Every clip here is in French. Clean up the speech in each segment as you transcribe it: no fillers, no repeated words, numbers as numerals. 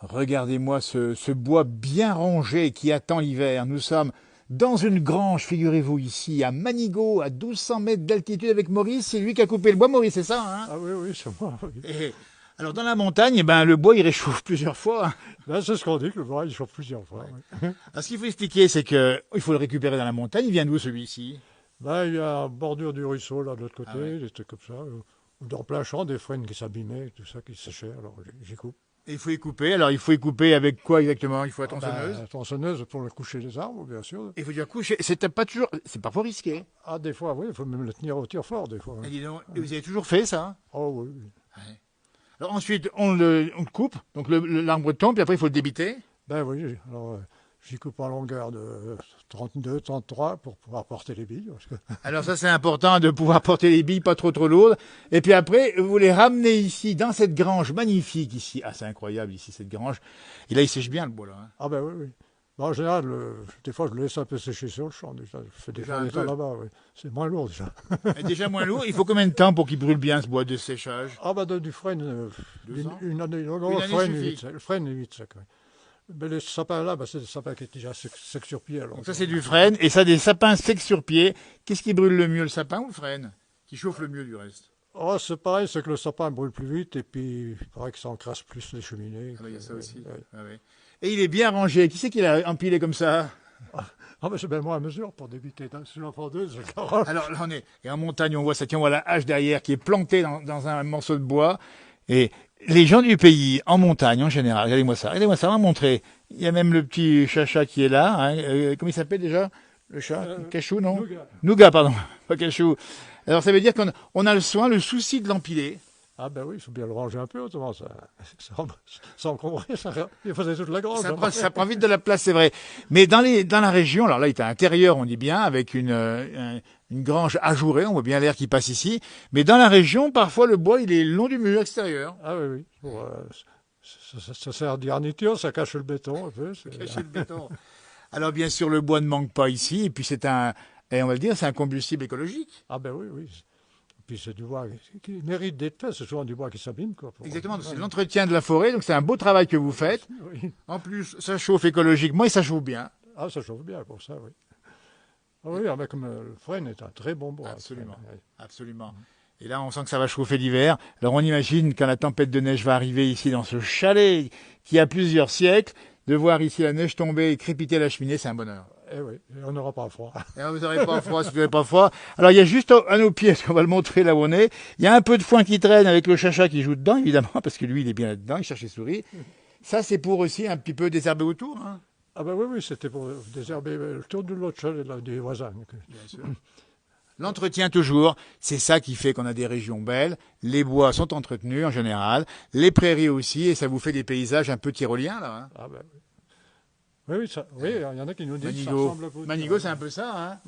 Regardez-moi ce bois bien rangé qui attend l'hiver. Nous sommes dans une grange, figurez-vous, ici, à Manigot, à 1200 mètres d'altitude avec Maurice. C'est lui qui a coupé le bois, Maurice, c'est ça, hein? Ah oui, oui, c'est moi. Oui. Et alors, dans la montagne, eh ben, le bois, il réchauffe plusieurs fois. Ben, c'est ce qu'on dit, que le bois, il chauffe plusieurs fois. Ouais. Oui. Alors, ce qu'il faut expliquer, c'est que il faut le récupérer dans la montagne. Il vient d'où, celui-ci? Ben, il y a la bordure du ruisseau, là, de l'autre côté, Ah ouais. des trucs comme ça. Ou dans plein champ, des frênes qui s'abîmaient, tout ça, qui séchaient, alors j'y coupe. Et il faut y couper. Alors, il faut y couper avec quoi exactement? Il faut la Ben, tronçonneuse. la tronçonneuse pour le coucher des arbres, bien sûr. Il faut dire coucher. C'est pas toujours, c'est parfois risqué. Ah, des fois, oui, il faut même le tenir au tir fort, des fois. Et dis donc, et vous avez toujours fait ça? Oh oui, oui. Ouais. Alors ensuite, on le coupe, donc l'arbre tombe, puis après il faut le débiter. Ben oui, alors j'y coupe en longueur de 32, 33 pour pouvoir porter les billes. Parce que... Alors ça c'est important de pouvoir porter les billes pas trop lourdes. Et puis après, vous les ramenez ici, dans cette grange magnifique ici. Ah c'est incroyable ici cette grange. Et là il sèche bien le bois là. Hein. Ah ben oui, oui. Ben, en général, des fois je le laisse un peu sécher sur le champ déjà. Je fais des Déjà fois un des temps peu. là-bas, oui. C'est moins lourd déjà. Et déjà moins lourd, il faut combien de temps pour qu'il brûle bien ce bois de séchage? Ah ben du frêne, 200? une année, non, Une le année frêne, suffit. le frêne est vite sec. Oui. Mais les sapins là, ben, c'est des sapins qui étaient déjà secs sur pied. Alors, Donc ça c'est du frêne, et ça des sapins secs sur pied. Qu'est-ce qui brûle le mieux, le sapin ou le frêne? Qui chauffe le mieux du reste? oh, c'est pareil, c'est que le sapin brûle plus vite et puis il paraît que ça encrasse plus les cheminées. Ah bah, il y a ça aussi. Ouais. Ah ouais. Et il est bien rangé. Qui c'est qui l'a empilé comme ça? Ah ben c'est bien moi à mesure pour débiter sur la fendeuse, je garoche. Alors là on est, et en montagne on voit ça, tiens on voit la hache derrière qui est plantée dans un morceau de bois. Et les gens du pays, en montagne en général, regardez-moi ça, on va montrer. Il y a même le petit chacha qui est là, hein, comment il s'appelle déjà? Le chat? Cachou, non? Nougat. Nougat, pardon, pas Cachou. Alors ça veut dire qu'on a le soin, le souci de l'empiler. Ah ben oui, il faut bien le ranger un peu, autrement ça encombrait, il faisait toute la grange. Ça prend vite de la place, c'est vrai. Mais dans la région, alors là, il est à l'intérieur, on dit bien, avec une grange ajourée, on voit bien l'air qui passe ici. Mais dans la région, parfois, le bois, il est le long du mur extérieur. Ah oui, oui. Bon, ça sert de garniture, ça cache le béton un peu. Cacher le béton. Alors bien sûr, le bois ne manque pas ici, et puis et on va le dire, c'est un combustible écologique. Ah ben oui, oui. Et puis c'est du bois qui mérite d'être fait, c'est souvent du bois qui s'abîme. Quoi, Exactement, c'est l'entretien de la forêt, donc c'est un beau travail que vous faites. Oui. En plus, ça chauffe écologiquement et ça chauffe bien. Ah, ça chauffe bien pour ça, oui. Ah oui, avec le frêne est un très bon bois. Absolument, Oui. absolument. Et là, on sent que ça va chauffer l'hiver. Alors on imagine quand la tempête de neige va arriver ici dans ce chalet qui a plusieurs siècles, de voir ici la neige tomber et crépiter à la cheminée, c'est un bonheur. Eh oui, et on n'aura pas froid. Et alors, vous n'aurez pas froid, si vous n'avez pas froid. Alors il y a juste à nos pieds, parce qu'on va le montrer là où on est, il y a un peu de foin qui traîne avec le chacha qui joue dedans, évidemment, parce que lui, il est bien là-dedans, il cherche les souris. Ça, c'est pour aussi un petit peu désherber autour. Hein. Ah ben oui, oui, c'était pour désherber le tour de l'autre chalet là, des voisins. Bien sûr. L'entretien toujours, c'est ça qui fait qu'on a des régions belles. Les bois sont entretenus en général, les prairies aussi, et ça vous fait des paysages un peu tyroliens là. Hein. Ah ben oui. Oui, oui, oui, il y en a qui nous disent que ça Manigot, ressemble un peu. Manigot, c'est un peu ça. Hein.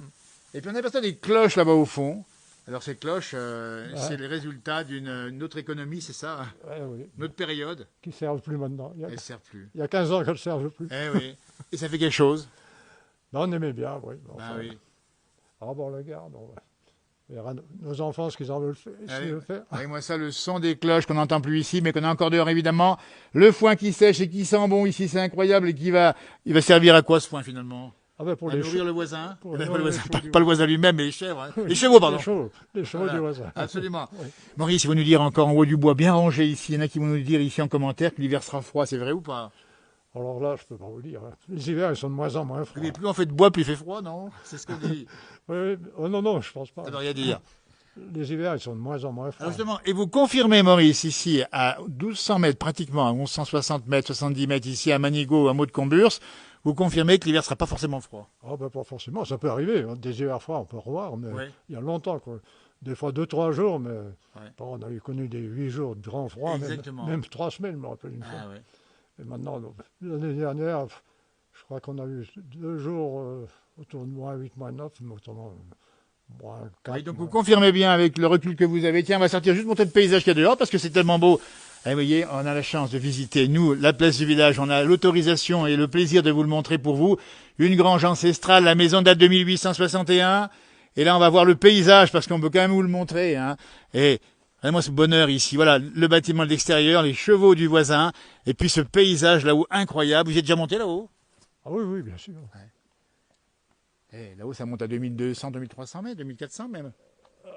Et puis on aperçoit des cloches là-bas au fond. Alors ces cloches, c'est les résultats d'une autre économie, c'est ça, hein. Ouais, oui, Notre période. qui ne servent plus maintenant. Elles ne servent plus. Il y a 15 ans qu'elles ne servent plus. Eh oui. Et ça fait quelque chose. Ben, on aimait bien, oui. Bah Enfin, oui. ah bon, on le garde. Il y aura nos enfants, ce qu'ils en veulent faire. Allez, Le faire. avec moi ça, le son des cloches qu'on n'entend plus ici, mais qu'on a encore dehors évidemment. Le foin qui sèche et qui sent bon ici, c'est incroyable. Et il va servir à quoi ce foin finalement? Ah ben pour À les nourrir le voisin, pour pas, les le voisin chevaux du- pas le voisin lui-même, mais les chèvres. Hein. Les chevaux, pardon. Les chevaux Voilà. du voisin. Absolument. Oui. Maurice, il va nous dire encore en haut du bois, bien rangé ici. Il y en a qui vont nous dire ici en commentaire que l'hiver sera froid, c'est vrai ou pas? Alors là, je peux pas vous dire. Hein. Les hivers, ils sont de moins en moins froids. Mais plus on fait de bois, plus il fait froid, non? C'est ce qu'on dit. Oui, oui. Oh, non, non, je pense pas. Ça veut rien dire. Les hivers, ils sont de moins en moins froids. Alors justement, et vous confirmez, Maurice, ici, à 1200 mètres, pratiquement, à 1160 mètres, 70 mètres, ici, à Manigot, à Hameau de Comburse, vous confirmez que l'hiver sera pas forcément froid. Ah ben pas forcément, ça peut arriver. Hein. Des hivers froids, on peut revoir, mais Oui. il y a longtemps. Quoi. Des fois 2-3 jours, mais Ouais. bon, on a eu connu des 8 jours de grand froid, Exactement. même 3 semaines, je me rappelle une fois. Ah ouais. Et maintenant, l'année dernière, je crois qu'on a eu 2 jours autour de moins 8, moins 9, mais autrement, moins 4. Oui, donc vous confirmez bien avec le recul que vous avez. Tiens, on va sortir juste montrer le paysage qu'il y a dehors parce que c'est tellement beau. Et vous voyez, on a la chance de visiter, nous, la place du village. On a l'autorisation et le plaisir de vous le montrer pour vous. Une grange ancestrale, la maison date de 1861. Et là, on va voir le paysage parce qu'on peut quand même vous le montrer. Hein. Et Regardez-moi ce bonheur ici. Voilà, le bâtiment de l'extérieur, les chevaux du voisin, et puis ce paysage là-haut incroyable. Vous y êtes déjà monté là-haut? Ah oui, oui, bien sûr. Là-haut, ça monte à 2200, 2300 mètres, 2400 même.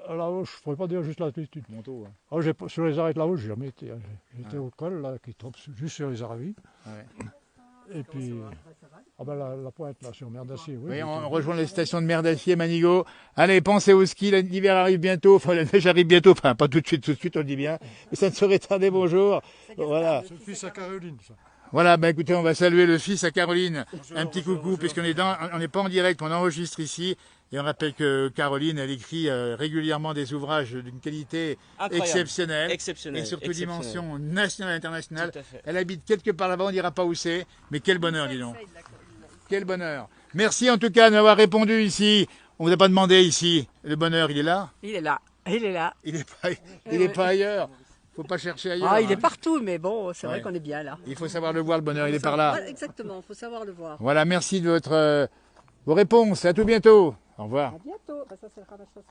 Là-haut, je ne pourrais pas dire juste l'altitude. Monto, hein. Sur les arêtes là-haut, j'ai jamais été. J'étais au col, là, qui tombe juste sur les aravis. Ouais. Et puis, la pointe, là, sur Mer d'Acier. Oui, Oui, on rejoint les stations de Mer d'Acier, Manigot. Allez, pensez au ski, l'hiver arrive bientôt, enfin la neige arrive bientôt, enfin pas tout de suite, on le dit bien, mais ça ne saurait tarder, bonjour. Voilà. c'est le fils à Caroline, ça. Voilà, ben écoutez, on va saluer le fils à Caroline. Un petit coucou, puisqu'on est on n'est pas en direct, on enregistre ici. Et on rappelle que Caroline, elle écrit régulièrement des ouvrages d'une qualité exceptionnelle. Et surtout dimension nationale et internationale. Elle habite quelque part là-bas, on ne dira pas où c'est. Mais quel bonheur, dis donc. Quel bonheur. Merci en tout cas de m'avoir répondu ici. On ne vous a pas demandé ici. Le bonheur, il est là? Il est là, il est là. Il n'est pas ailleurs. Il ne faut pas chercher ailleurs. Ah, il est partout, mais bon, c'est vrai qu'on est bien là. Il faut savoir le voir, le bonheur, il est par là. Ouais, exactement, il faut savoir le voir. Voilà, merci de vos réponses. À tout bientôt. Au revoir. À bientôt. Ça, c'est le ramassage.